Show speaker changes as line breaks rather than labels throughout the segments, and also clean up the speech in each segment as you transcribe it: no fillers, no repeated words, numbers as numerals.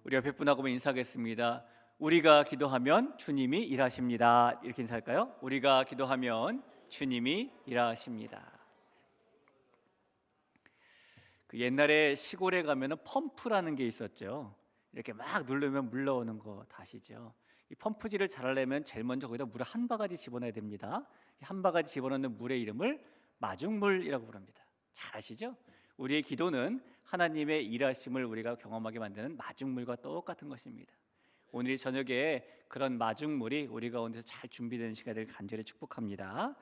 우리 옆에 분하고 인사하겠습니다. 우리가 기도하면 주님이 일하십니다. 이렇게 인사할까요? 우리가 기도하면 주님이 일하십니다. 그 옛날에 시골에 가면은 펌프라는 게 있었죠. 이렇게 막 누르면 물 나오는 거 다 아시죠? 이 펌프질을 잘하려면 제일 먼저 거기다 물을 한 바가지 집어넣어야 됩니다. 한 바가지 집어넣는 물의 이름을 마중물이라고 부릅니다. 잘 아시죠? 우리의 기도는 하나님의 일하심을 우리가 경험하게 만드는 마중물과 똑같은 것입니다. 오늘 이 저녁에 그런 마중물이 우리 가운데서 잘 준비되는 시간을 간절히 축복합니다.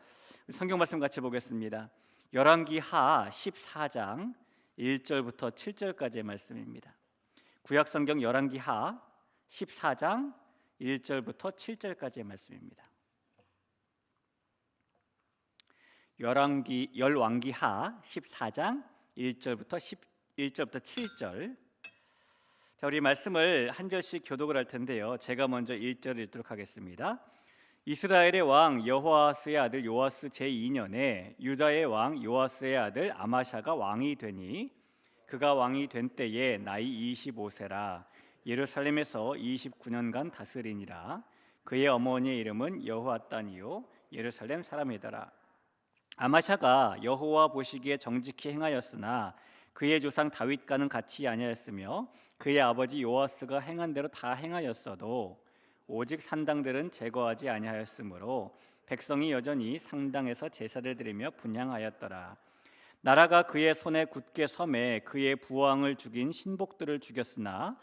성경 말씀 같이 보겠습니다. 열왕기하 14장 1절부터 7절까지의 말씀입니다. 구약성경 열왕기하 14장 1절부터 7절까지의 말씀입니다. 열왕기하 14장 1절부터 7절. 자, 우리 말씀을 한 절씩 교독을 할 텐데요. 제가 먼저 1절을 읽도록 하겠습니다. 이스라엘의 왕 여호아스의 아들 요아스 제2년에 유다의 왕 요아스의 아들 아마샤가 왕이 되니 그가 왕이 된 때에 나이 25세라 예루살렘에서 29년간 다스리니라. 그의 어머니의 이름은 여호아단이요 예루살렘 사람이더라. 아마샤가 여호와 보시기에 정직히 행하였으나 그의 조상 다윗과는 같이 아니하였으며 그의 아버지 요아스가 행한 대로 다 행하였어도 오직 산당들은 제거하지 아니하였으므로 백성이 여전히 상당에서 제사를 드리며 분향하였더라. 나라가 그의 손에 굳게 섬에 그의 부왕을 죽인 신복들을 죽였으나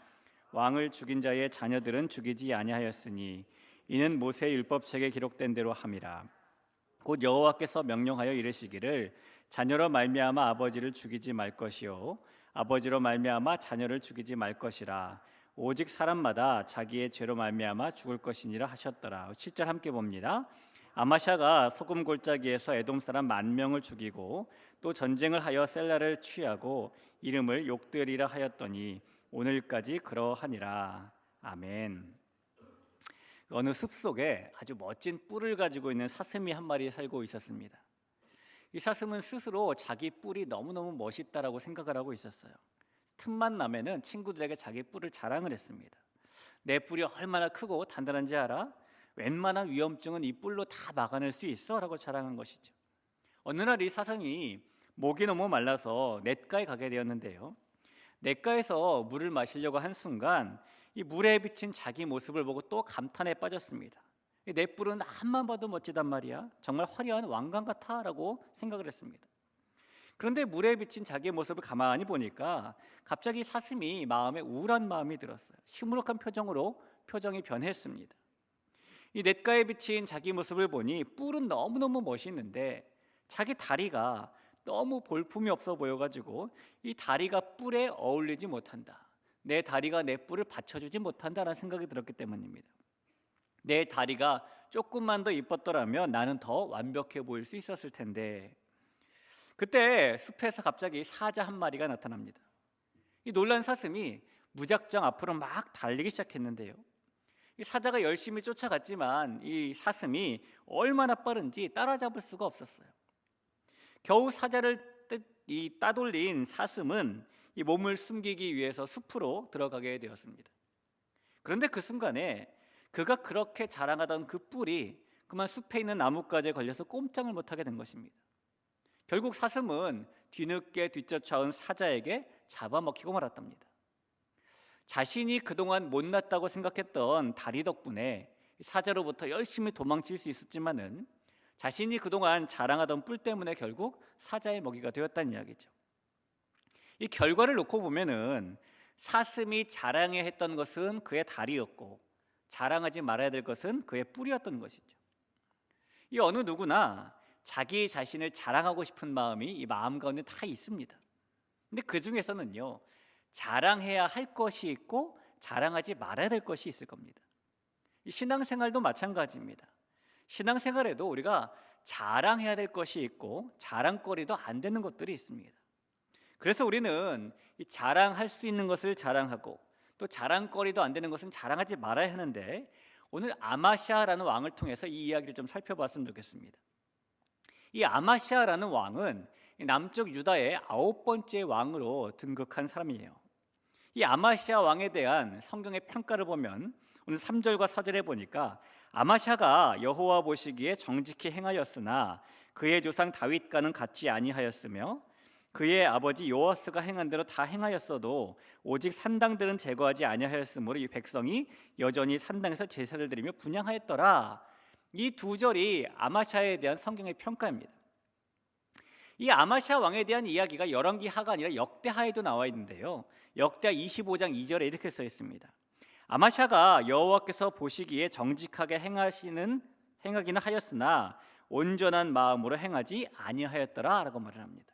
왕을 죽인 자의 자녀들은 죽이지 아니하였으니 이는 모세 율법책에 기록된 대로 함이라. 곧 여호와께서 명령하여 이르시기를 자녀로 말미암아 아버지를 죽이지 말 것이요 아버지로 말미암아 자녀를 죽이지 말 것이라. 오직 사람마다 자기의 죄로 말미암아 죽을 것이니라 하셨더라. 7절 함께 봅니다. 아마샤가 소금 골짜기에서 에돔 사람 10,000명을 죽이고 또 전쟁을 하여 셀라를 취하고 이름을 욕되리라 하였더니 오늘까지 그러하니라. 아멘. 어느 숲속에 아주 멋진 뿔을 가지고 있는 사슴이 한 마리 살고 있었습니다. 이 사슴은 스스로 자기 뿔이 너무너무 멋있다라고 생각을 하고 있었어요. 틈만 나면은 친구들에게 자기 뿔을 자랑을 했습니다. 내 뿔이 얼마나 크고 단단한지 알아? 웬만한 위험증은 이 뿔로 다 막아낼 수 있어 라고 자랑한 것이죠. 어느 날 이 사슴이 목이 너무 말라서 냇가에 가게 되었는데요. 냇가에서 물을 마시려고 한 순간 이 물에 비친 자기 모습을 보고 또 감탄에 빠졌습니다. 내 뿔은 앞만 봐도 멋지단 말이야. 정말 화려한 왕관 같아 라고 생각을 했습니다. 그런데 물에 비친 자기의 모습을 가만히 보니까 갑자기 사슴이 마음에 우울한 마음이 들었어요. 시무룩한 표정이 변했습니다. 이 냇가에 비친 자기 모습을 보니 뿔은 너무너무 멋있는데 자기 다리가 너무 볼품이 없어 보여가지고 이 다리가 뿔에 어울리지 못한다. 내 다리가 내 뿔을 받쳐주지 못한다라는 생각이 들었기 때문입니다. 내 다리가 조금만 더 이뻤더라면 나는 더 완벽해 보일 수 있었을 텐데. 그때 숲에서 갑자기 사자 한 마리가 나타납니다. 이 놀란 사슴이 무작정 앞으로 막 달리기 시작했는데요. 이 사자가 열심히 쫓아갔지만 이 사슴이 얼마나 빠른지 따라잡을 수가 없었어요. 겨우 사자를 따돌린 사슴은 이 몸을 숨기기 위해서 숲으로 들어가게 되었습니다. 그런데 그 순간에 그가 그렇게 자랑하던 그 뿔이 그만 숲에 있는 나뭇가지에 걸려서 꼼짝을 못하게 된 것입니다. 결국 사슴은 뒤늦게 뒤쫓아온 사자에게 잡아먹히고 말았답니다. 자신이 그동안 못났다고 생각했던 다리 덕분에 사자로부터 열심히 도망칠 수 있었지만은 자신이 그동안 자랑하던 뿔 때문에 결국 사자의 먹이가 되었다는 이야기죠. 이 결과를 놓고 보면은 사슴이 자랑해야 했던 것은 그의 다리였고 자랑하지 말아야 될 것은 그의 뿔이었던 것이죠. 이 어느 누구나 자기 자신을 자랑하고 싶은 마음이 이 마음 가운데 다 있습니다. 근데 그 중에서는요, 자랑해야 할 것이 있고 자랑하지 말아야 될 것이 있을 겁니다. 이 신앙생활도 마찬가지입니다. 신앙생활에도 우리가 자랑해야 될 것이 있고 자랑거리도 안 되는 것들이 있습니다. 그래서 우리는 이 자랑할 수 있는 것을 자랑하고 또 자랑거리도 안 되는 것은 자랑하지 말아야 하는데, 오늘 아마샤라는 왕을 통해서 이 이야기를 좀 살펴봤으면 좋겠습니다. 이 아마샤라는 왕은 남쪽 유다의 9번째 왕으로 등극한 사람이에요. 이 아마시아 왕에 대한 성경의 평가를 보면 오늘 3절과 4절에 보니까 아마샤가 여호와 보시기에 정직히 행하였으나 그의 조상 다윗과는 같지 아니하였으며 그의 아버지 요아스가 행한 대로 다 행하였어도 오직 산당들은 제거하지 아니하였으므로 이 백성이 여전히 산당에서 제사를 드리며 분향하였더라. 이 두 절이 아마샤에 대한 성경의 평가입니다. 이 아마샤 왕에 대한 이야기가 열왕기하가 아니라 역대하에도 나와 있는데요, 역대하 25장 2절에 이렇게 써 있습니다. 아마샤가 여호와께서 보시기에 정직하게 행하기는 하였으나 온전한 마음으로 행하지 아니하였더라 라고 말을 합니다.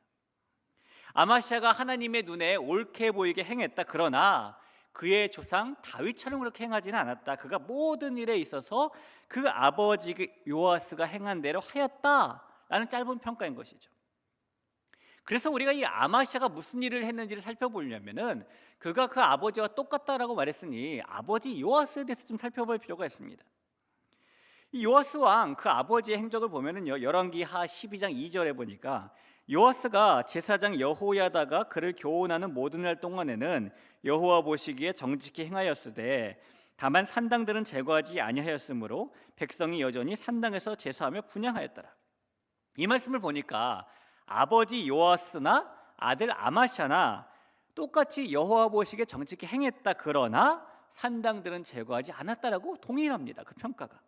아마샤가 하나님의 눈에 옳게 보이게 행했다. 그러나 그의 조상 다윗처럼 그렇게 행하지는 않았다. 그가 모든 일에 있어서 그 아버지 요아스가 행한 대로 하였다라는 짧은 평가인 것이죠. 그래서 우리가 이 아마샤가 무슨 일을 했는지를 살펴보려면은 그가 그 아버지와 똑같다라고 말했으니 아버지 요아스에 대해서 좀 살펴볼 필요가 있습니다. 이 요아스 왕 그 아버지의 행적을 보면은요, 열왕기하 12장 2절에 보니까 요아스가 제사장 여호야다가 그를 교훈하는 모든 날 동안에는 여호와 보시기에 정직히 행하였으되 다만 산당들은 제거하지 아니하였으므로 백성이 여전히 산당에서 제사하며 분향하였더라. 이 말씀을 보니까 아버지 요아스나 아들 아마샤나 똑같이 여호와 보시기에 정직히 행했다. 그러나 산당들은 제거하지 않았다라고 동일합니다. 그 평가가.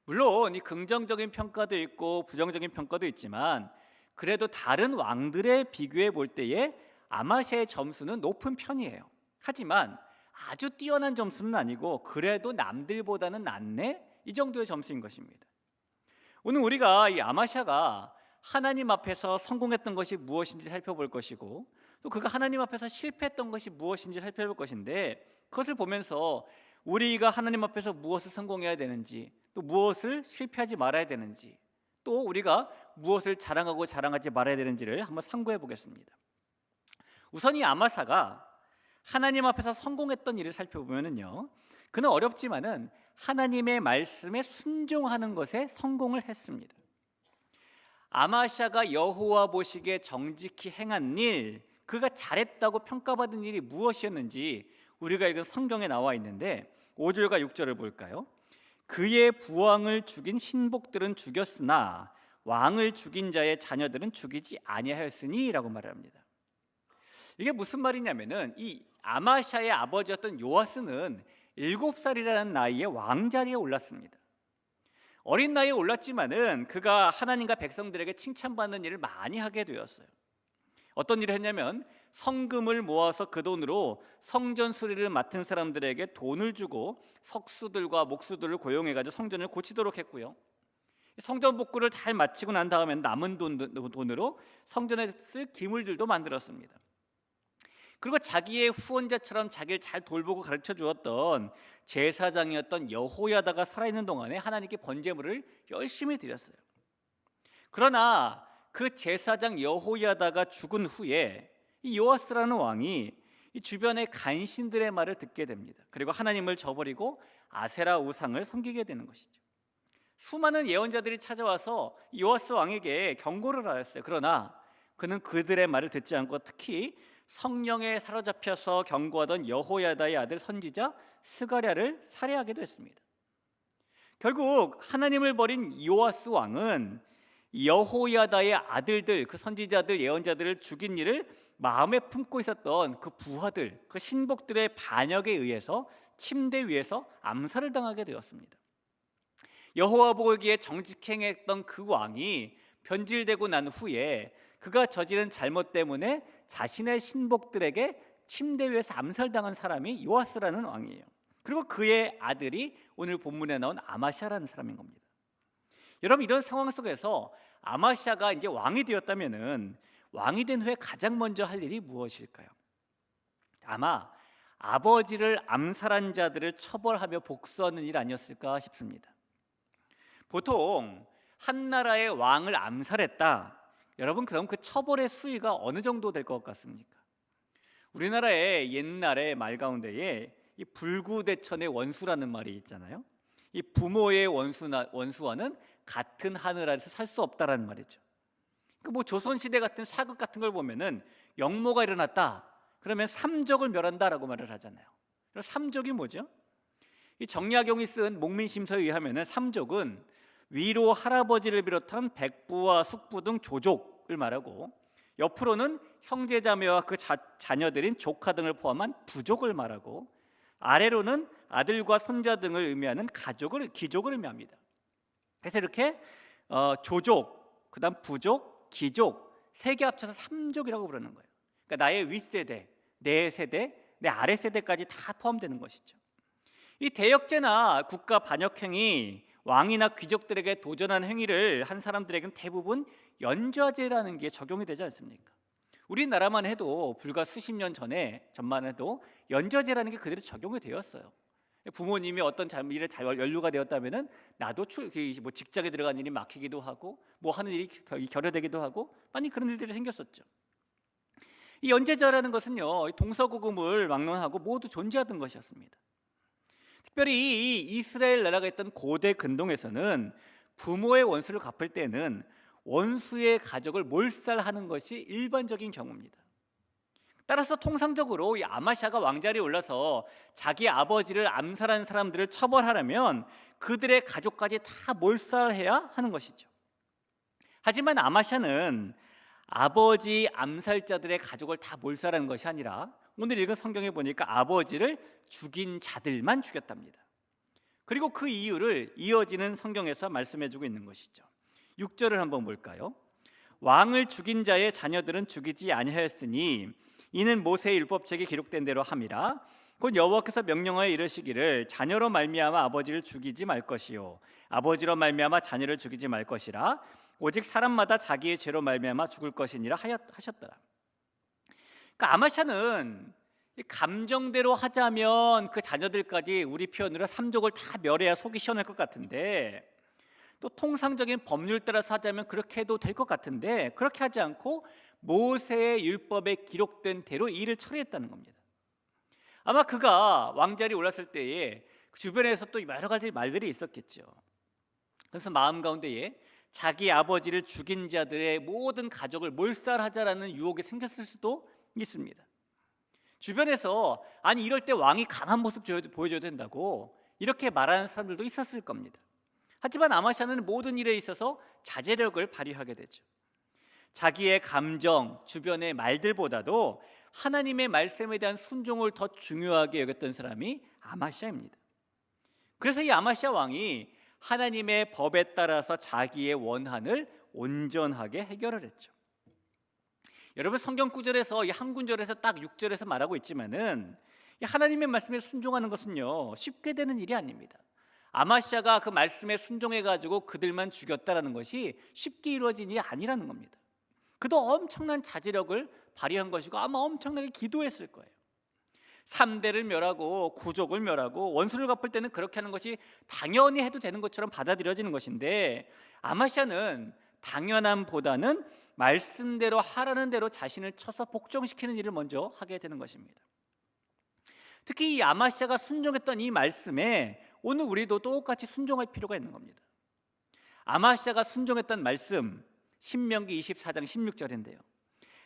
물론 이 긍정적인 평가도 있고 부정적인 평가도 있지만 그래도 다른 왕들에 비교해 볼 때에 아마샤의 점수는 높은 편이에요. 하지만 아주 뛰어난 점수는 아니고 그래도 남들보다는 낫네, 이 정도의 점수인 것입니다. 오늘 우리가 이 아마샤가 하나님 앞에서 성공했던 것이 무엇인지 살펴볼 것이고 또 그가 하나님 앞에서 실패했던 것이 무엇인지 살펴볼 것인데, 그것을 보면서 우리가 하나님 앞에서 무엇을 성공해야 되는지 또 무엇을 실패하지 말아야 되는지 또 우리가 무엇을 자랑하고 자랑하지 말아야 되는지를 한번 상고해 보겠습니다. 우선 이 아마사가 하나님 앞에서 성공했던 일을 살펴보면요, 그는 어렵지만은 하나님의 말씀에 순종하는 것에 성공을 했습니다. 아마샤가 여호와 보시기에 정직히 행한 일, 그가 잘했다고 평가받은 일이 무엇이었는지 우리가 읽은 성경에 나와 있는데 5절과 6절을 볼까요? 그의 부왕을 죽인 신복들은 죽였으나 왕을 죽인 자의 자녀들은 죽이지 아니하였으니 라고 말합니다. 이게 무슨 말이냐면은 이 아마샤의 아버지였던 요아스는 7살이라는 나이에 왕자리에 올랐습니다. 어린 나이에 올랐지만은 그가 하나님과 백성들에게 칭찬받는 일을 많이 하게 되었어요. 어떤 일을 했냐면 성금을 모아서 그 돈으로 성전 수리를 맡은 사람들에게 돈을 주고 석수들과 목수들을 고용해가지고 성전을 고치도록 했고요. 성전 복구를 잘 마치고 난 다음에 남은 돈으로 성전에 쓸 기물들도 만들었습니다. 그리고 자기의 후원자처럼 자기를 잘 돌보고 가르쳐 주었던 제사장이었던 여호야다가 살아있는 동안에 하나님께 번제물을 열심히 드렸어요. 그러나 그 제사장 여호야다가 죽은 후에 이 요아스라는 왕이 이 주변의 간신들의 말을 듣게 됩니다. 그리고 하나님을 저버리고 아세라 우상을 섬기게 되는 것이죠. 수많은 예언자들이 찾아와서 요아스 왕에게 경고를 하였어요. 그러나 그는 그들의 말을 듣지 않고 특히 성령에 사로잡혀서 경고하던 여호야다의 아들 선지자 스가랴를 살해하기도 했습니다. 결국 하나님을 버린 요아스 왕은 여호야다의 아들들, 그 선지자들, 예언자들을 죽인 일을 마음에 품고 있었던 그 부하들, 그 신복들의 반역에 의해서 침대 위에서 암살을 당하게 되었습니다. 여호와 보기에 정직행했던 그 왕이 변질되고 난 후에 그가 저지른 잘못 때문에 자신의 신복들에게 침대 위에서 암살당한 사람이 요아스라는 왕이에요. 그리고 그의 아들이 오늘 본문에 나온 아마샤라는 사람인 겁니다. 여러분, 이런 상황 속에서 아마샤가 이제 왕이 되었다면은 왕이 된 후에 가장 먼저 할 일이 무엇일까요? 아마 아버지를 암살한 자들을 처벌하며 복수하는 일 아니었을까 싶습니다. 보통 한 나라의 왕을 암살했다. 여러분, 그럼 그 처벌의 수위가 어느 정도 될 것 같습니까? 우리나라의 옛날의 말 가운데에 이 불구대천의 원수라는 말이 있잖아요. 이 부모의 원수와는 같은 하늘 아래서 살 수 없다라는 말이죠. 그 조선시대 같은 사극 같은 걸 보면은 영모가 일어났다. 그러면 삼족을 멸한다라고 말을 하잖아요. 그럼 삼족이 뭐죠? 이 정약용이 쓴 목민심서에 의하면 삼족은 위로 할아버지를 비롯한 백부와 숙부 등 조족을 말하고, 옆으로는 형제자매와 그 자녀들인 조카 등을 포함한 부족을 말하고, 아래로는 아들과 손자 등을 의미하는 기족을 의미합니다. 그래서 이렇게 조족, 그다음 부족, 기족 세 개 합쳐서 삼족이라고 부르는 거예요. 그러니까 나의 윗세대, 내 세대, 내 아래 세대까지 다 포함되는 것이죠. 이 대역죄나 국가 반역행위, 왕이나 귀족들에게 도전한 행위를 한 사람들에게는 대부분 연좌제라는 게 적용이 되지 않습니까? 우리나라만 해도 불과 수십 년 전만 해도 연좌제라는 게 그대로 적용이 되었어요. 부모님이 어떤 일에 잘 연루가 되었다면은 나도 직장에 들어간 일이 막히기도 하고, 하는 일이 결여되기도 하고, 많이 그런 일들이 생겼었죠. 이 연좌제라는 것은요, 동서고금을 막론하고 모두 존재하던 것이었습니다. 특별히 이 이스라엘 나라가 있던 고대 근동에서는 부모의 원수를 갚을 때는 원수의 가족을 몰살하는 것이 일반적인 경우입니다. 따라서 통상적으로 이 아마샤가 왕자리에 올라서 자기 아버지를 암살한 사람들을 처벌하려면 그들의 가족까지 다 몰살해야 하는 것이죠. 하지만 아마샤는 아버지 암살자들의 가족을 다 몰살한 것이 아니라 오늘 읽은 성경에 보니까 아버지를 죽인 자들만 죽였답니다. 그리고 그 이유를 이어지는 성경에서 말씀해주고 있는 것이죠. 6절을 한번 볼까요? 왕을 죽인 자의 자녀들은 죽이지 아니하였으니 이는 모세의 율법책에 기록된 대로 함이라. 곧 여호와께서 명령하여 이르시기를 자녀로 말미암아 아버지를 죽이지 말 것이요 아버지로 말미암아 자녀를 죽이지 말 것이라. 오직 사람마다 자기의 죄로 말미암아 죽을 것이니라 하셨더라. 그러니까 아마샤는 감정대로 하자면 그 자녀들까지 우리 표현으로 삼족을 다 멸해야 속이 시원할 것 같은데, 또 통상적인 법률 따라서 하자면 그렇게 해도 될 것 같은데, 그렇게 하지 않고 모세의 율법에 기록된 대로 이 일을 처리했다는 겁니다. 아마 그가 왕자리에 올랐을 때에 주변에서 또 여러 가지 말들이 있었겠죠. 그래서 마음 가운데에 자기 아버지를 죽인 자들의 모든 가족을 몰살하자라는 유혹이 생겼을 수도 있습니다. 주변에서 아니 이럴 때 왕이 강한 모습 보여줘야 된다고 이렇게 말하는 사람들도 있었을 겁니다. 하지만 아마샤는 모든 일에 있어서 자제력을 발휘하게 되죠. 자기의 감정, 주변의 말들보다도 하나님의 말씀에 대한 순종을 더 중요하게 여겼던 사람이 아마샤입니다. 그래서 이 아마샤 왕이 하나님의 법에 따라서 자기의 원한을 온전하게 해결을 했죠. 여러분, 성경 구절에서 이 한 구절에서 딱 6절에서 말하고 있지만은 하나님의 말씀에 순종하는 것은요 쉽게 되는 일이 아닙니다. 아마샤가 그 말씀에 순종해가지고 그들만 죽였다라는 것이 쉽게 이루어진 일이 아니라는 겁니다. 그도 엄청난 자제력을 발휘한 것이고 아마 엄청나게 기도했을 거예요. 3대를 멸하고 구족을 멸하고 원수를 갚을 때는 그렇게 하는 것이 당연히 해도 되는 것처럼 받아들여지는 것인데, 아마샤는 당연함보다는 말씀대로 하라는 대로 자신을 쳐서 복종시키는 일을 먼저 하게 되는 것입니다. 특히 이 아마샤가 순종했던 이 말씀에 오늘 우리도 똑같이 순종할 필요가 있는 겁니다. 아마샤가 순종했던 말씀, 신명기 24장 16절인데요.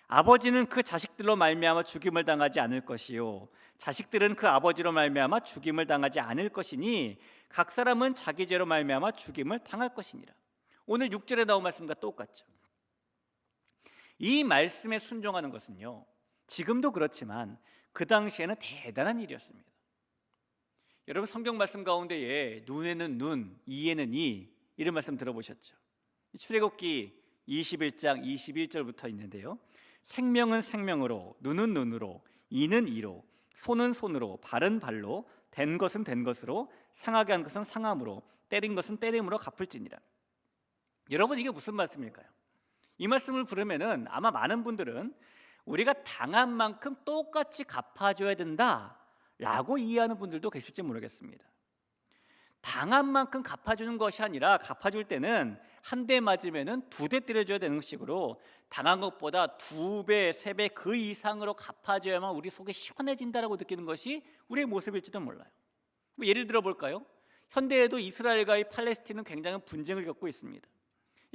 아버지는 그 자식들로 말미암아 죽임을 당하지 않을 것이요 자식들은 그 아버지로 말미암아 죽임을 당하지 않을 것이니 각 사람은 자기 죄로 말미암아 죽임을 당할 것이니라. 오늘 6절에 나온 말씀과 똑같죠. 이 말씀에 순종하는 것은요 지금도 그렇지만 그 당시에는 대단한 일이었습니다. 여러분, 성경 말씀 가운데에 눈에는 눈, 이에는 이, 이런 말씀 들어보셨죠? 출애굽기 21장 21절부터 있는데요. 생명은 생명으로, 눈은 눈으로, 이는 이로, 손은 손으로, 발은 발로, 된 것은 된 것으로, 상하게 한 것은 상함으로, 때린 것은 때림으로 갚을지니라. 여러분, 이게 무슨 말씀일까요? 이 말씀을 부르면은 아마 많은 분들은 우리가 당한 만큼 똑같이 갚아줘야 된다라고 이해하는 분들도 계실지 모르겠습니다. 당한 만큼 갚아주는 것이 아니라 갚아줄 때는 한 대 맞으면은 2대 때려줘야 되는 식으로 당한 것보다 2배, 3배 그 이상으로 갚아줘야만 우리 속이 시원해진다라고 느끼는 것이 우리의 모습일지도 몰라요. 예를 들어 볼까요? 현대에도 이스라엘과 이 팔레스틴은 굉장한 분쟁을 겪고 있습니다.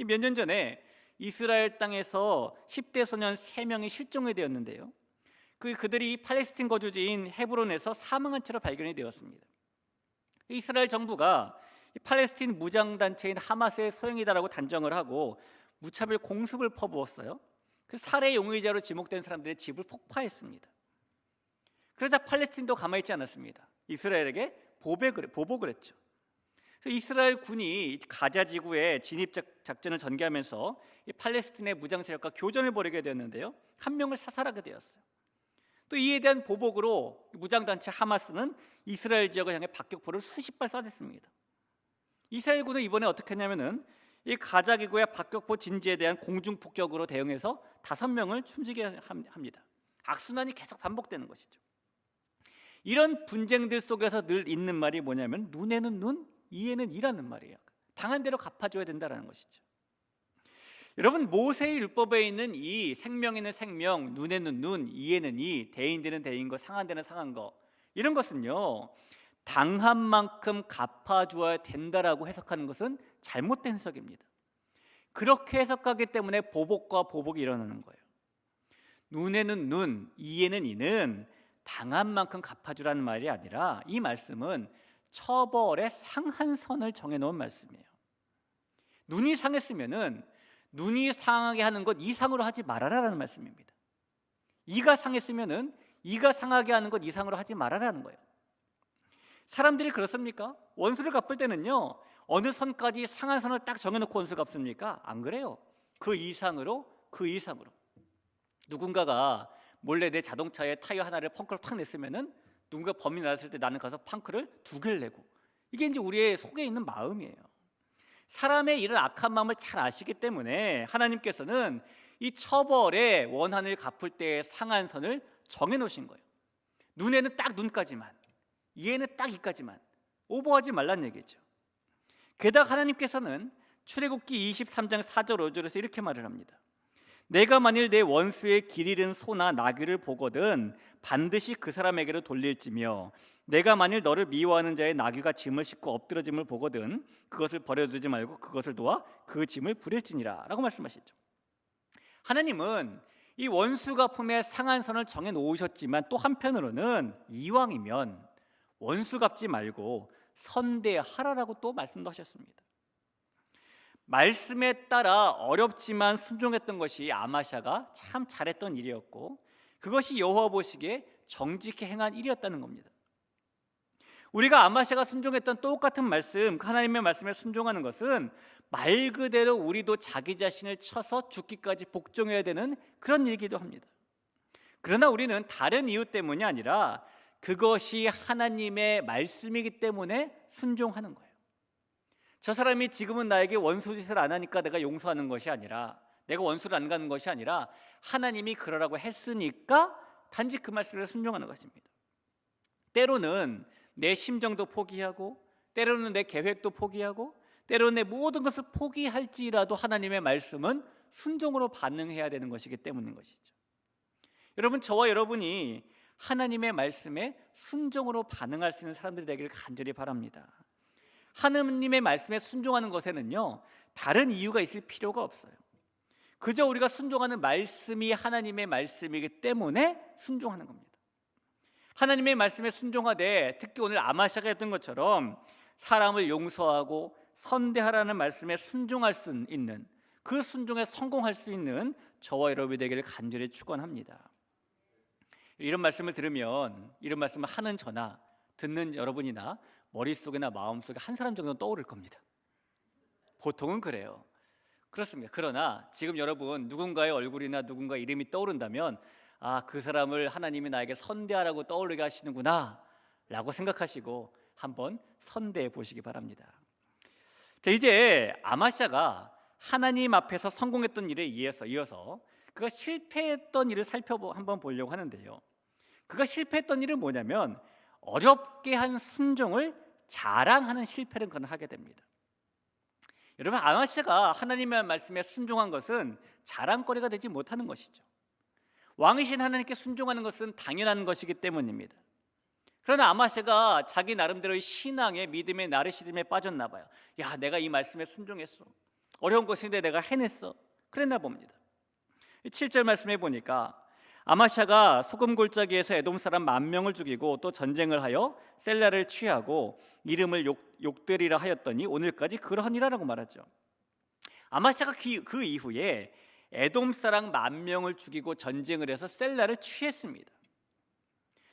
몇 년 전에 이스라엘 땅에서 10대 소년 3명이 실종이 되었는데요. 그들이 팔레스틴 거주지인 헤브론에서 사망한 채로 발견이 되었습니다. 이스라엘 정부가 팔레스틴 무장단체인 하마스의 소행이다라고 단정을 하고 무차별 공습을 퍼부었어요. 그 살해 용의자로 지목된 사람들의 집을 폭파했습니다. 그러자 팔레스틴도 가만히 있지 않았습니다. 이스라엘에게 보복을 했죠. 이스라엘 군이 가자 지구에 진입 작전을 전개하면서 이 팔레스틴의 무장 세력과 교전을 벌이게 되었는데요. 한 명을 사살하게 되었어요. 또 이에 대한 보복으로 무장단체 하마스는 이스라엘 지역을 향해 박격포를 수십 발 쏴댔습니다. 이스라엘 군은 이번에 어떻게 했냐면은 이 가자 기구의 박격포 진지에 대한 공중 폭격으로 대응해서 5명을 숨지게 합니다. 악순환이 계속 반복되는 것이죠. 이런 분쟁들 속에서 늘 있는 말이 뭐냐면 눈에는 눈, 이에는 이라는 말이에요. 당한 대로 갚아줘야 된다는 것이죠. 여러분, 모세의 율법에 있는 이 생명에는 생명, 눈에는 눈, 이에는 이, 대인되는 대인 거, 상한 데는 상한 거, 이런 것은요 당한 만큼 갚아줘야 된다라고 해석하는 것은 잘못된 해석입니다. 그렇게 해석하기 때문에 보복과 보복이 일어나는 거예요. 눈에는 눈, 이에는 이는 당한 만큼 갚아주라는 말이 아니라 이 말씀은 처벌의 상한선을 정해놓은 말씀이에요. 눈이 상했으면은 눈이 상하게 하는 것 이상으로 하지 말아라라는 말씀입니다. 이가 상했으면은 이가 상하게 하는 것 이상으로 하지 말아라는 거예요. 사람들이 그렇습니까? 원수를 갚을 때는요 어느 선까지 상한 선을 딱 정해놓고 원수 갚습니까? 안 그래요. 그 이상으로 누군가가 몰래 내 자동차에 타이어 하나를 펑크를 탁 냈으면은 누군가 범인이 나왔을 때 나는 가서 펑크를 2개를 내고, 이게 이제 우리의 속에 있는 마음이에요. 사람의 이런 악한 마음을 잘 아시기 때문에 하나님께서는 이 처벌의 원한을 갚을 때의 상한선을 정해놓으신 거예요. 눈에는 딱 눈까지만, 이에는 딱 이까지만, 오버하지 말란 얘기죠. 게다가 하나님께서는 출애굽기 23장 4절 5절에서 이렇게 말을 합니다. 내가 만일 내 원수의 길 잃은 소나 나귀를 보거든 반드시 그 사람에게로 돌릴지며 내가 만일 너를 미워하는 자의 나귀가 짐을 싣고 엎드러짐을 보거든 그것을 버려두지 말고 그것을 놓아 그 짐을 부릴지니라 라고 말씀하시죠. 하나님은 이 원수가 품에 상한 선을 정해 놓으셨지만 또 한편으로는 이왕이면 원수 갚지 말고 선대하라라고 또 말씀도 하셨습니다. 말씀에 따라 어렵지만 순종했던 것이 아마샤가 참 잘했던 일이었고 그것이 여호와 보시기에 정직히 행한 일이었다는 겁니다. 우리가 아마샤가 순종했던 똑같은 말씀, 하나님의 말씀에 순종하는 것은 말 그대로 우리도 자기 자신을 쳐서 죽기까지 복종해야 되는 그런 일이기도 합니다. 그러나 우리는 다른 이유 때문이 아니라 그것이 하나님의 말씀이기 때문에 순종하는 거예요. 저 사람이 지금은 나에게 원수짓을 안 하니까 내가 용서하는 것이 아니라, 내가 원수를 안 가는 것이 아니라 하나님이 그러라고 했으니까 단지 그 말씀에 순종하는 것입니다. 때로는 내 심정도 포기하고, 때로는 내 계획도 포기하고, 때로는 내 모든 것을 포기할지라도 하나님의 말씀은 순종으로 반응해야 되는 것이기 때문인 것이죠. 여러분, 저와 여러분이 하나님의 말씀에 순종으로 반응할 수 있는 사람들이 되기를 간절히 바랍니다. 하느님의 말씀에 순종하는 것에는요 다른 이유가 있을 필요가 없어요. 그저 우리가 순종하는 말씀이 하나님의 말씀이기 때문에 순종하는 겁니다. 하나님의 말씀에 순종하되, 특히 오늘 아마샤가 했던 것처럼 사람을 용서하고 선대하라는 말씀에 순종할 수 있는, 그 순종에 성공할 수 있는 저와 여러분이 되기를 간절히 축원합니다. 이런 말씀을 들으면, 이런 말씀을 하는 저나 듣는 여러분이나 머릿속이나 마음속에 한 사람 정도는 떠오를 겁니다. 보통은 그래요. 그렇습니다. 그러나 지금 여러분 누군가의 얼굴이나 누군가의 이름이 떠오른다면 그 사람을 하나님이 나에게 선대하라고 떠오르게 하시는구나 라고 생각하시고 한번 선대해 보시기 바랍니다. 자, 이제 아마샤가 하나님 앞에서 성공했던 일에 이어서 그가 실패했던 일을 한번 보려고 하는데요. 그가 실패했던 일은 뭐냐면 어렵게 한 순종을 자랑하는 실패를 그는 하게 됩니다. 여러분, 아마샤가 하나님의 말씀에 순종한 것은 자랑거리가 되지 못하는 것이죠. 왕이신 하나님께 순종하는 것은 당연한 것이기 때문입니다. 그러나 아마샤가 자기 나름대로의 신앙의 믿음의 나르시즘에 빠졌나 봐요. 야, 내가 이 말씀에 순종했어. 어려운 것인데 내가 해냈어. 그랬나 봅니다. 7절 말씀해 보니까 아마샤가 소금 골짜기에서 에돔 사람 10,000명을 죽이고 또 전쟁을 하여 셀라를 취하고 이름을 욕되리라 하였더니 오늘까지 그러하니라라고 말하죠. 아마샤가 그 이후에 에돔 사람 10,000명을 죽이고 전쟁을 해서 셀라를 취했습니다.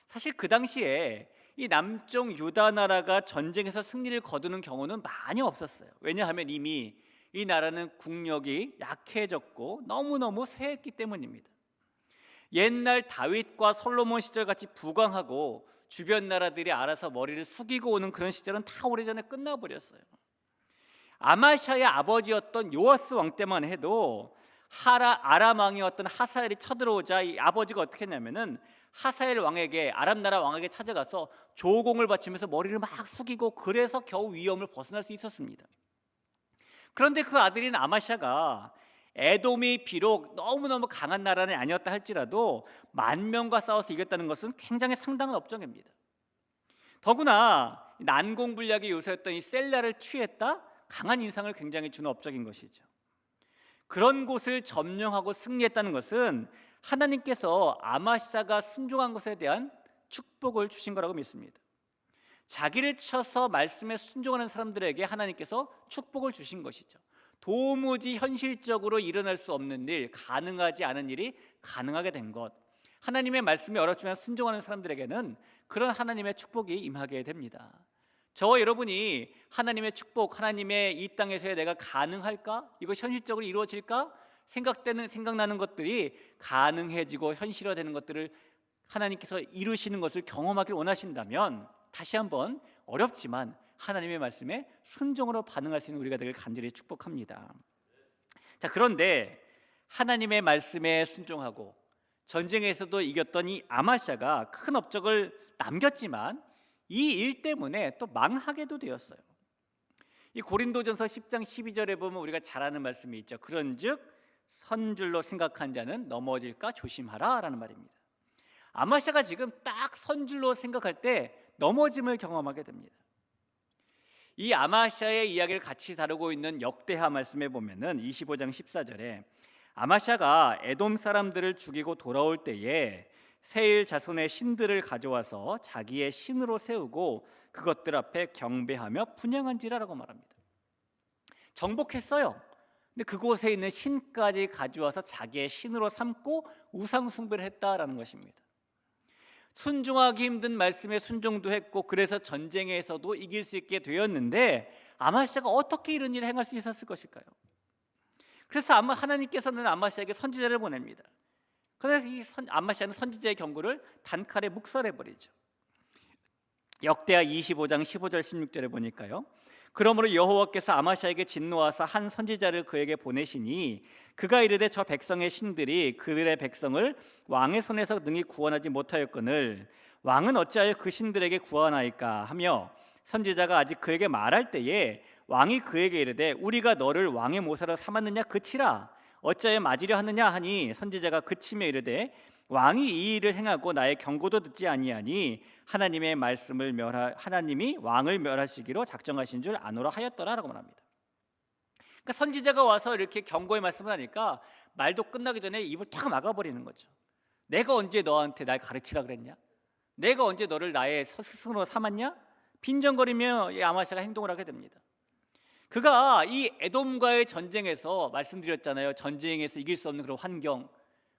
사실 그 당시에 이 남쪽 유다 나라가 전쟁에서 승리를 거두는 경우는 많이 없었어요. 왜냐하면 이미 이 나라는 국력이 약해졌고 너무너무 쇠했기 때문입니다. 옛날 다윗과 솔로몬 시절 같이 부강하고 주변 나라들이 알아서 머리를 숙이고 오는 그런 시절은 다 오래전에 끝나버렸어요. 아마샤의 아버지였던 요아스 왕 때만 해도 아람 왕이었던 하사엘이 쳐들어오자 이 아버지가 어떻게 했냐면은 하사엘 왕에게, 아람 나라 왕에게 찾아가서 조공을 바치면서 머리를 막 숙이고 그래서 겨우 위험을 벗어날 수 있었습니다. 그런데 그 아들인 아마샤가 에돔이 비록 너무너무 강한 나라는 아니었다 할지라도 10,000명과 싸워서 이겼다는 것은 굉장히 상당한 업적입니다. 더구나 난공불락의 요새였던 이 셀라를 취했다? 강한 인상을 굉장히 주는 업적인 것이죠. 그런 곳을 점령하고 승리했다는 것은 하나님께서 아마샤가 순종한 것에 대한 축복을 주신 거라고 믿습니다. 자기를 쳐서 말씀에 순종하는 사람들에게 하나님께서 축복을 주신 것이죠. 도무지 현실적으로 일어날 수 없는 일, 가능하지 않은 일이 가능하게 된 것, 하나님의 말씀이 어렵지만 순종하는 사람들에게는 그런 하나님의 축복이 임하게 됩니다. 저와 여러분이 하나님의 축복, 하나님의 이 땅에서의 내가 가능할까? 이것이 현실적으로 이루어질까? 생각나는 것들이 가능해지고 현실화되는 것들을 하나님께서 이루시는 것을 경험하길 원하신다면 다시 한번 어렵지만 하나님의 말씀에 순종으로 반응할 수 있는 우리가 되길 간절히 축복합니다. 자, 그런데 하나님의 말씀에 순종하고 전쟁에서도 이겼던 이 아마샤가 큰 업적을 남겼지만 이 일 때문에 또 망하게도 되었어요. 이 고린도전서 10장 12절에 보면 우리가 잘 아는 말씀이 있죠. 그런즉 선줄로 생각한 자는 넘어질까 조심하라 라는 말입니다. 아마샤가 지금 딱 선줄로 생각할 때 넘어짐을 경험하게 됩니다. 이 아마샤의 이야기를 같이 다루고 있는 역대하 말씀에 보면은 25장 14절에 아마샤가 에돔 사람들을 죽이고 돌아올 때에 세일 자손의 신들을 가져와서 자기의 신으로 세우고 그것들 앞에 경배하며 분향한지라라고 말합니다. 정복했어요. 근데 그곳에 있는 신까지 가져와서 자기의 신으로 삼고 우상 숭배를 했다라는 것입니다. 순종하기 힘든 말씀에 순종도 했고 그래서 전쟁에서도 이길 수 있게 되었는데 아마샤가 어떻게 이런 일을 행할 수 있었을 것일까요? 그래서 하나님께서는 아마샤에게 선지자를 보냅니다. 그래서 아마샤는 선지자의 경고를 단칼에 묵살해버리죠. 역대하 25장 15절 16절에 보니까요, 그러므로 여호와께서 아마샤에게 진노하사 한 선지자를 그에게 보내시니 그가 이르되 저 백성의 신들이 그들의 백성을 왕의 손에서 능히 구원하지 못하였거늘 왕은 어찌하여 그 신들에게 구원하이까 하며 선지자가 아직 그에게 말할 때에 왕이 그에게 이르되 우리가 너를 왕의 모사로 삼았느냐 그치라 어찌하여 맞으려 하느냐 하니 선지자가 그치며 이르되 왕이 이 일을 행하고 나의 경고도 듣지 아니하니 하나님이 왕을 멸하시기로 작정하신 줄 아노라 하였더라라고 말합니다. 그러니까 선지자가 와서 이렇게 경고의 말씀을 하니까 말도 끝나기 전에 입을 탁 막아버리는 거죠. 내가 언제 너한테 날 가르치라 그랬냐? 내가 언제 너를 나의 스승으로 삼았냐? 빈정거리며 아마샤가 행동을 하게 됩니다. 그가 이 에돔과의 전쟁에서 말씀드렸잖아요. 전쟁에서 이길 수 없는 그런 환경,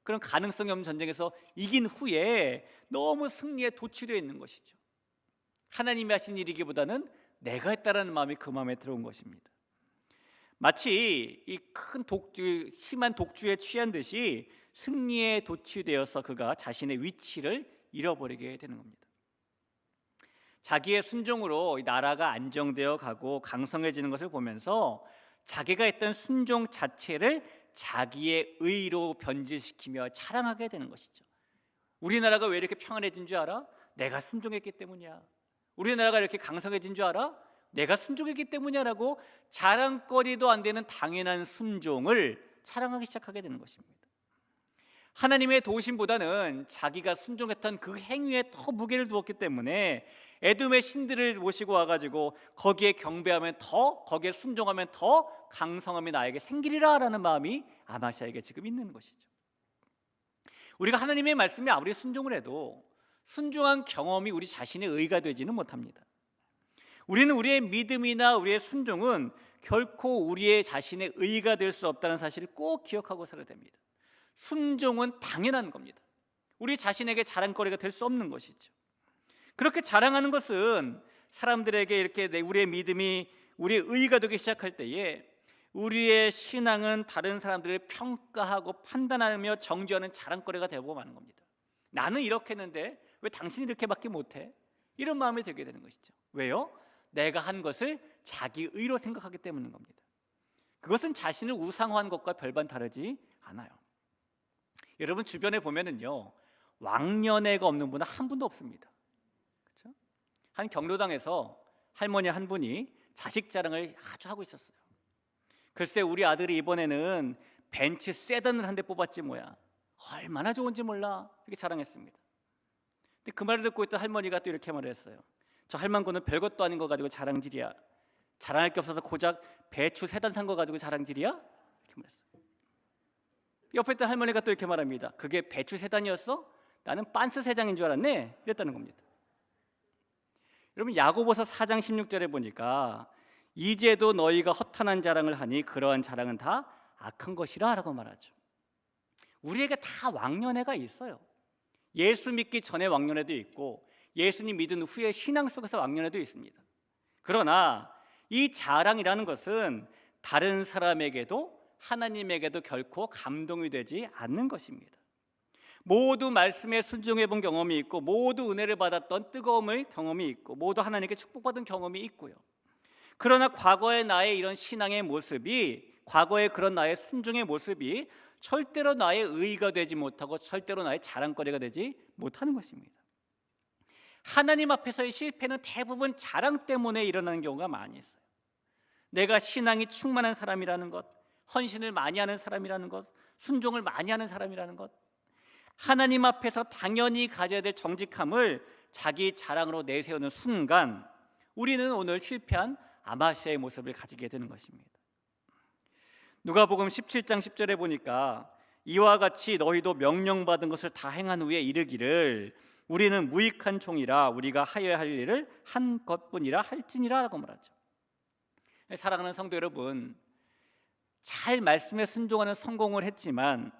그런 가능성이 없는 전쟁에서 이긴 후에 너무 승리에 도취되어 있는 것이죠. 하나님이 하신 일이기보다는 내가 했다라는 마음이 그 마음에 들어온 것입니다. 마치 이 큰 심한 독주에 취한 듯이 승리에 도취되어서 그가 자신의 위치를 잃어버리게 되는 겁니다. 자기의 순종으로 나라가 안정되어 가고 강성해지는 것을 보면서 자기가 했던 순종 자체를 자기의 의로 변질시키며 자랑하게 되는 것이죠. 우리나라가 왜 이렇게 평안해진 줄 알아? 내가 순종했기 때문이야. 우리나라가 이렇게 강성해진 줄 알아? 내가 순종했기 때문이야라고 자랑거리도 안 되는 당연한 순종을 자랑하기 시작하게 되는 것입니다. 하나님의 도우심보다는 자기가 순종했던 그 행위에 더 무게를 두었기 때문에 에돔의 신들을 모시고 와가지고 거기에 경배하면 거기에 순종하면 더 강성함이 나에게 생기리라 라는 마음이 아마샤에게 지금 있는 것이죠. 우리가 하나님의 말씀에 아무리 순종을 해도 순종한 경험이 우리 자신의 의가 되지는 못합니다. 우리는 우리의 믿음이나 우리의 순종은 결코 우리의 자신의 의가 될 수 없다는 사실을 꼭 기억하고 살아야 됩니다. 순종은 당연한 겁니다. 우리 자신에게 자랑거리가 될 수 없는 것이죠. 그렇게 자랑하는 것은 사람들에게 이렇게 우리의 믿음이 우리의 의가 되기 시작할 때에 우리의 신앙은 다른 사람들을 평가하고 판단하며 정죄하는 자랑거리가 되고 마는 겁니다. 나는 이렇게 했는데 왜 당신이 이렇게밖에 못해? 이런 마음이 들게 되는 것이죠. 왜요? 내가 한 것을 자기 의로 생각하기 때문인 겁니다. 그것은 자신을 우상화한 것과 별반 다르지 않아요. 여러분 주변에 보면은요, 왕년애가 없는 분은 한 분도 없습니다. 그렇죠? 한 경로당에서 할머니 한 분이 자식 자랑을 아주 하고 있었어요. 글쎄 우리 아들이 이번에는 벤츠 세단을 한 대 뽑았지 뭐야, 얼마나 좋은지 몰라, 이렇게 자랑했습니다. 근데 그 말을 듣고 있던 할머니가 또 이렇게 말을 했어요. 저 할망구는 별것도 아닌 거 가지고 자랑질이야. 자랑할 게 없어서 고작 배추 세단 산 거 가지고 자랑질이야? 이렇게 말했어요. 옆에 있던 할머니가 또 이렇게 말합니다. 그게 배추 세단이었어? 나는 빤스 세장인 줄 알았네. 이랬다는 겁니다. 여러분 야고보서 4장 16절에 보니까 이제도 너희가 허탄한 자랑을 하니 그러한 자랑은 다 악한 것이라 라고 말하죠. 우리에게 다 왕년애가 있어요. 예수 믿기 전에 왕년애도 있고 예수님 믿은 후에 신앙 속에서 왕년애도 있습니다. 그러나 이 자랑이라는 것은 다른 사람에게도 하나님에게도 결코 감동이 되지 않는 것입니다. 모두 말씀에 순종해 본 경험이 있고 모두 은혜를 받았던 뜨거움의 경험이 있고 모두 하나님께 축복받은 경험이 있고요. 그러나 과거의 나의 이런 신앙의 모습이, 과거의 그런 나의 순종의 모습이 절대로 나의 의의가 되지 못하고 절대로 나의 자랑거리가 되지 못하는 것입니다. 하나님 앞에서의 실패는 대부분 자랑 때문에 일어나는 경우가 많이 있어요. 내가 신앙이 충만한 사람이라는 것, 헌신을 많이 하는 사람이라는 것, 순종을 많이 하는 사람이라는 것, 하나님 앞에서 당연히 가져야 될 정직함을 자기 자랑으로 내세우는 순간 우리는 오늘 실패한 아마시아의 모습을 가지게 되는 것입니다. 누가복음 17장 10절에 보니까 이와 같이 너희도 명령받은 것을 다 행한 후에 이르기를 우리는 무익한 종이라 우리가 하여야 할 일을 한 것뿐이라 할지니라 라고 말하죠. 사랑하는 성도 여러분, 잘 말씀에 순종하는 성공을 했지만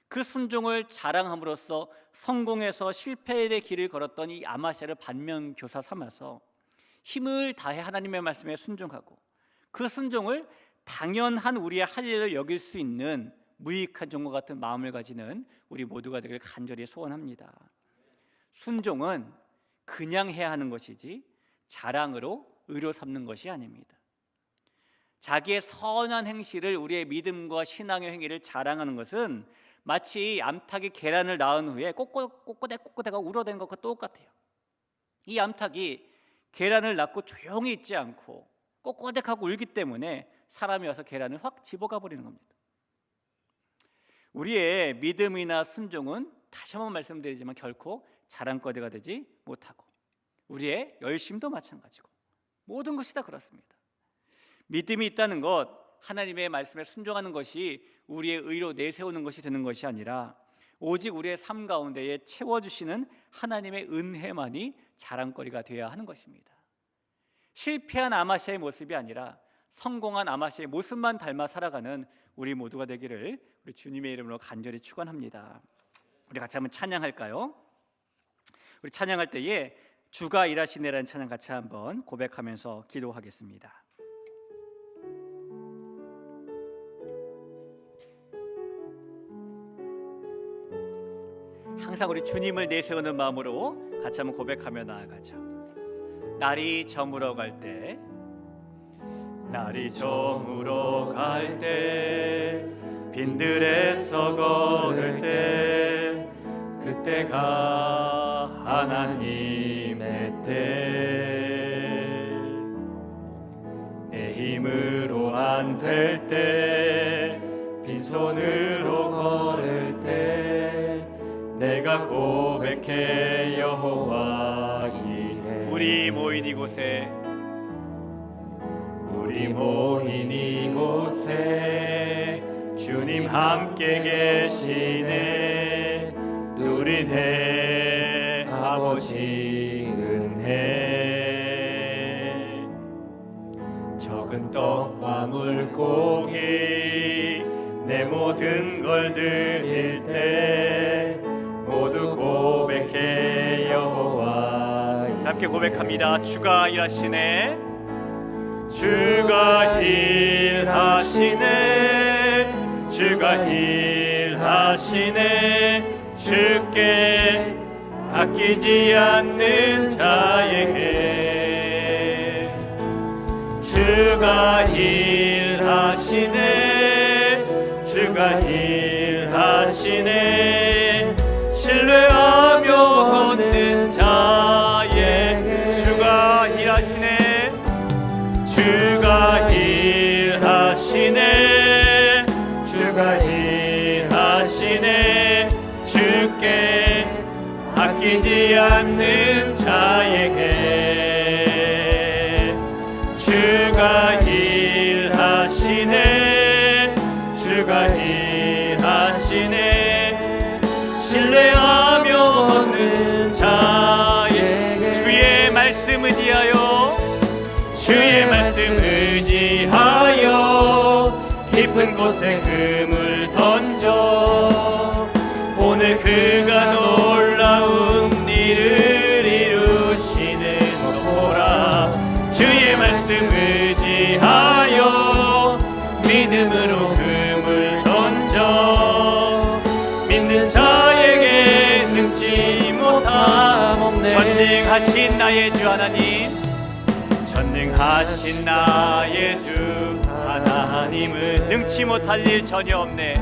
그 순종을 자랑함으로써 성공해서 실패의 길을 걸었던 이 아마시아를 반면교사 삼아서 힘을 다해 하나님의 말씀에 순종하고 그 순종을 당연한 우리의 할 일을 여길 수 있는 무익한 종과 같은 마음을 가지는 우리 모두가 되길 간절히 소원합니다. 순종은 그냥 해야 하는 것이지 자랑으로 의로 삼는 것이 아닙니다. 자기의 선한 행실을, 우리의 믿음과 신앙의 행위를 자랑하는 것은 마치 암탉이 계란을 낳은 후에 꼬꼬대가 울어대는 것과 똑같아요. 이 암탉이 계란을 낳고 조용히 있지 않고 꼬꼬댁하고 울기 때문에 사람이 와서 계란을 확 집어가 버리는 겁니다. 우리의 믿음이나 순종은 다시 한번 말씀드리지만 결코 자랑거리가 되지 못하고 우리의 열심도 마찬가지고 모든 것이 다 그렇습니다. 믿음이 있다는 것, 하나님의 말씀에 순종하는 것이 우리의 의로 내세우는 것이 되는 것이 아니라 오직 우리의 삶 가운데에 채워주시는 하나님의 은혜만이 자랑거리가 되어야 하는 것입니다. 실패한 아마시아의 모습이 아니라 성공한 아마시아의 모습만 닮아 살아가는 우리 모두가 되기를 우리 주님의 이름으로 간절히 축원합니다. 우리 같이 한번 찬양할까요? 우리 찬양할 때에 주가 일하시네라는 찬양 같이 한번 고백하면서 기도하겠습니다. 항상 우리 주님을 내세우는 마음으로 같이 한번 고백하며 나아가죠. 날이 저물어 갈 때, 날이 저물어 갈 때, 빈들에서 걸을 때, 그때가 하나님의 때. 내 힘으로 안 될 때, 빈손으로 걸을 때, 내가 고백해 여호와 이래. 우리 모인 이곳에, 우리 모인 이곳에 주님 함께 계시네. 우리 내 아버지 은혜 적은 떡과 물고기 내 모든 걸 드릴 때 모두 고백해 여호와 함께 고백합니다. 주가 일하시네 주가 일하시네 주가 일하시네 주께 아끼지 않는 자에게 주가 일하시네 주가 일하시네 신뢰하며 걷는 자에게 주가 일하시네 주가 일하시네 주가 일하시네 주께 아끼지 않는 자에게 주가 일하시네 주가 일하시네 신뢰하며 얻는 자에게 주의 말씀 의지하여 주의 말씀 의지하여 깊은 곳에 금을 던져 오늘 그가 놀라운 일을 이루시는 것 보라 주의 말씀 의지하여 믿음으로 금을 던져 믿는 자에게 능치 못함 없네 전능하신 나의 주 하나님 전능하신 나의 주 하나님은 능치 못할 일 전혀 없네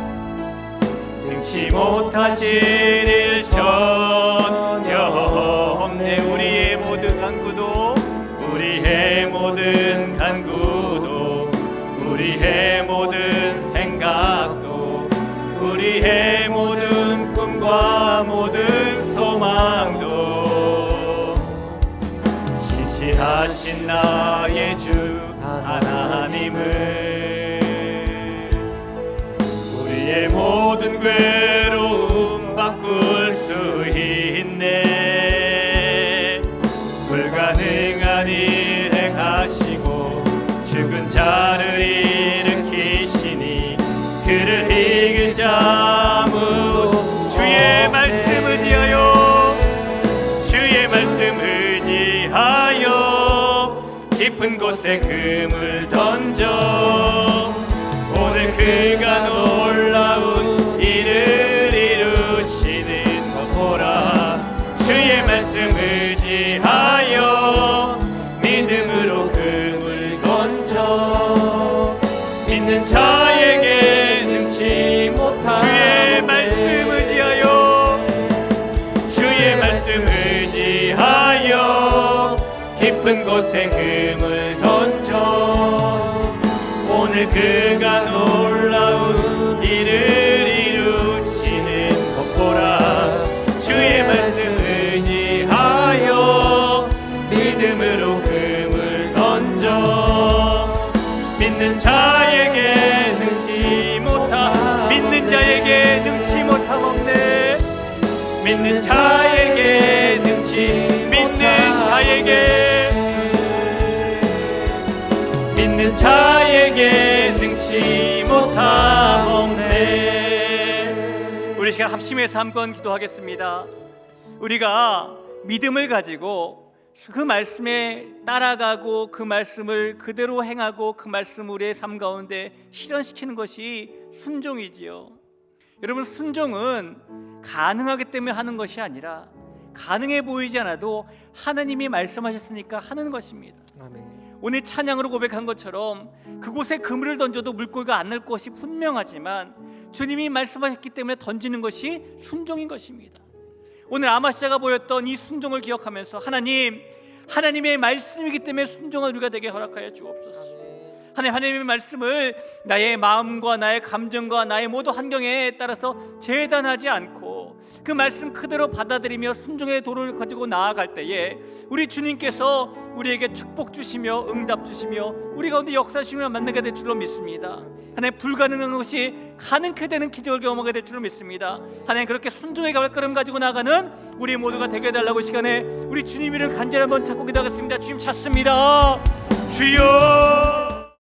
능치 못하실 일 전혀 없네 우리의 모든 간구도 우리의 모든 간구도 우리의 모든 생각도 우리의 모든 꿈과 모든 소망도 신실하신 나의 주 하나님을 우리의 모든 괴로움 바꿀 수 있네 불가능한 일 행하시고 죽은 자를 일으키시니 그를 이길 자 아무 주의 말씀 의지하여 주의 말씀 의지하여 깊은 곳에 금을 던져 오늘 그가 놀라운 일을 이루시는 것 보라 주의 말씀 의지하여 믿음으로 금을 던져 믿는 자에게 능치 못한 주의 말씀 의지하여 주의 말씀 의지하여 깊은 곳에 금을 던져 오늘 그가 놀라운 일을 이루시는 것 보라 주의 말씀 의지하여 믿음으로 금을 던져 믿는 자에게 능치 못함 믿는 자에게 능치 못함 없네 믿는 자에게 능치 믿는 자에게 믿는 자에게 능치 못함 없네 우리 시간 합심해서 한번 기도하겠습니다 우리가 믿음을 가지고 그 말씀에 따라가고 그 말씀을 그대로 행하고 그 말씀을 우리의 삶 가운데 실현시키는 것이 순종이지요 여러분 순종은 가능하기 때문에 하는 것이 아니라 가능해 보이지 않아도 하나님이 말씀하셨으니까 하는 것입니다
아멘.
오늘 찬양으로 고백한 것처럼 그곳에 그물을 던져도 물고기가 안 날 것이 분명하지만 주님이 말씀하셨기 때문에 던지는 것이 순종인 것입니다 오늘 아마시아가 보였던 이 순종을 기억하면서 하나님의 말씀이기 때문에 순종을 우리가 되게 허락하여 주옵소서 하나님의 말씀을 나의 마음과 나의 감정과 나의 모든 환경에 따라서 재단하지 않고 그 말씀 그대로 받아들이며 순종의 도를 가지고 나아갈 때에 우리 주님께서 우리에게 축복 주시며 응답 주시며 우리 가운데 역사하시며 만나게 될 줄로 믿습니다. 하나님, 불가능한 것이 가능케 되는 기적을 경험하게 될 줄로 믿습니다. 하나님, 그렇게 순종의 발걸음 가지고 나가는 우리 모두가 되게 해달라고 이 시간에 우리 주님 이름을 간절히 한번 찾고 기도하겠습니다. 주님 찾습니다. 주여